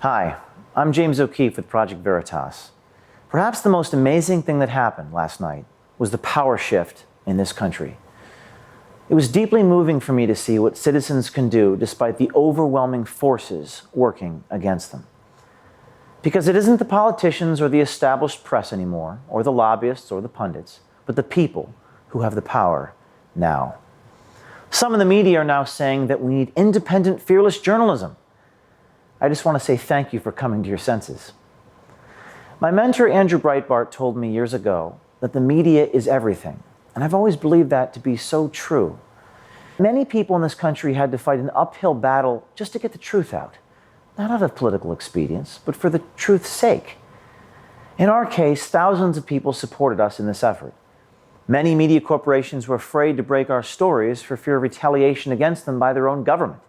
Hi, I'm James O'Keefe with Project Veritas. Perhaps the most amazing thing that happened last night was the power shift in this country. It was deeply moving for me to see what citizens can do despite the overwhelming forces working against them. Because it isn't the politicians or the established press anymore, or the lobbyists or the pundits, but the people who have the power now. Some in the media are now saying that we need independent, fearless journalism. I just want to say thank you for coming to your senses. My mentor, Andrew Breitbart, told me years ago that the media is everything, and I've always believed that to be so true. Many people in this country had to fight an uphill battle just to get the truth out, not out of political expedience, but for the truth's sake. In our case, thousands of people supported us in this effort. Many media corporations were afraid to break our stories for fear of retaliation against them by their own government.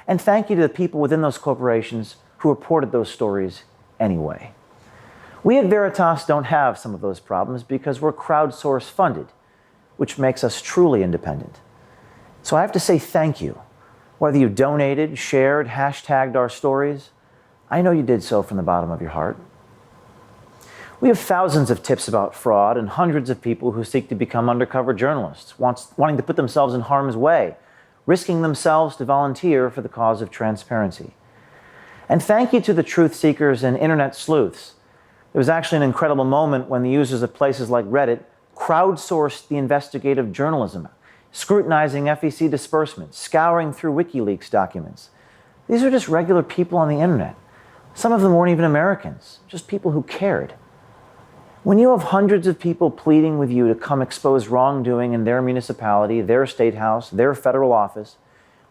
And thank you to the people within those corporations who reported those stories anyway. We at Veritas don't have some of those problems because we're crowdsource funded, which makes us truly independent. So I have to say thank you. Whether you donated, shared, hashtagged our stories, I know you did so from the bottom of your heart. We have thousands of tips about fraud and hundreds of people who seek to become undercover journalists, wanting to put themselves in harm's way, risking themselves to volunteer for the cause of transparency. And thank you to the truth seekers and internet sleuths. There was actually an incredible moment when the users of places like Reddit crowdsourced the investigative journalism, scrutinizing FEC disbursements, scouring through WikiLeaks documents. These are just regular people on the internet. Some of them weren't even Americans, just people who cared. When you have hundreds of people pleading with you to come expose wrongdoing in their municipality, their state house, their federal office,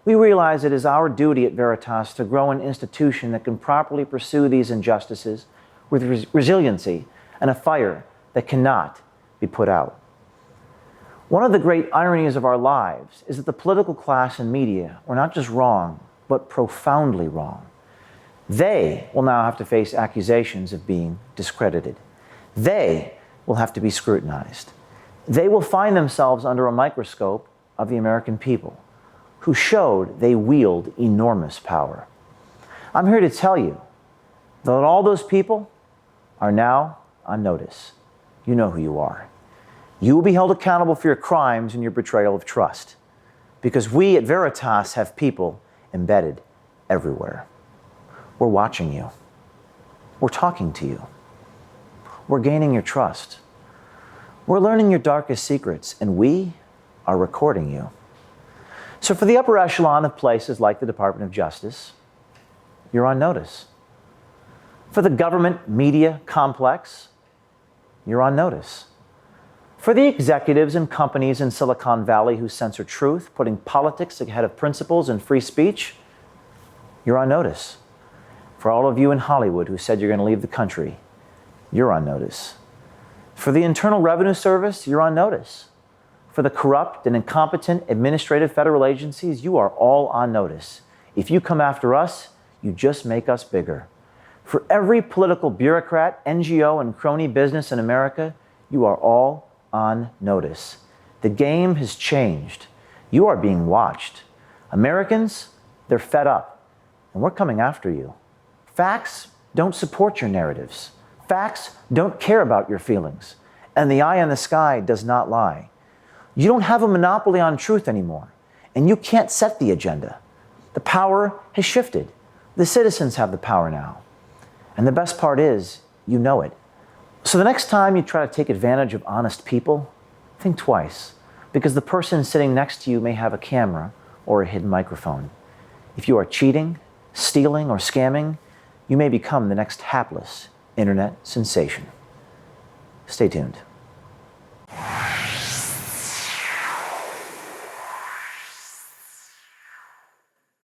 we realize it is our duty at Veritas to grow an institution that can properly pursue these injustices with resiliency and a fire that cannot be put out. One of the great ironies of our lives is that the political class and media were not just wrong, but profoundly wrong. They will now have to face accusations of being discredited. They will have to be scrutinized. They will find themselves under a microscope of the American people, who showed they wield enormous power. I'm here to tell you that all those people are now on notice. You know who you are. You will be held accountable for your crimes and your betrayal of trust, because we at Veritas have people embedded everywhere. We're watching you. We're talking to you. We're gaining your trust. We're learning your darkest secrets, and we are recording you. So for the upper echelon of places like the Department of Justice, you're on notice. For the government media complex, you're on notice. For the executives and companies in Silicon Valley who censor truth, putting politics ahead of principles and free speech, you're on notice. For all of you in Hollywood who said you're going to leave the country, you're on notice. For the Internal Revenue Service, you're on notice. For the corrupt and incompetent administrative federal agencies, you are all on notice. If you come after us, you just make us bigger. For every political bureaucrat, NGO, and crony business in America, you are all on notice. The game has changed. You are being watched. Americans, they're fed up, and we're coming after you. Facts don't support your narratives. Facts don't care about your feelings, and the eye in the sky does not lie. You don't have a monopoly on truth anymore, and you can't set the agenda. The power has shifted. The citizens have the power now. And the best part is, you know it. So the next time you try to take advantage of honest people, think twice, because the person sitting next to you may have a camera or a hidden microphone. If you are cheating, stealing, or scamming, you may become the next hapless internet sensation. Stay tuned.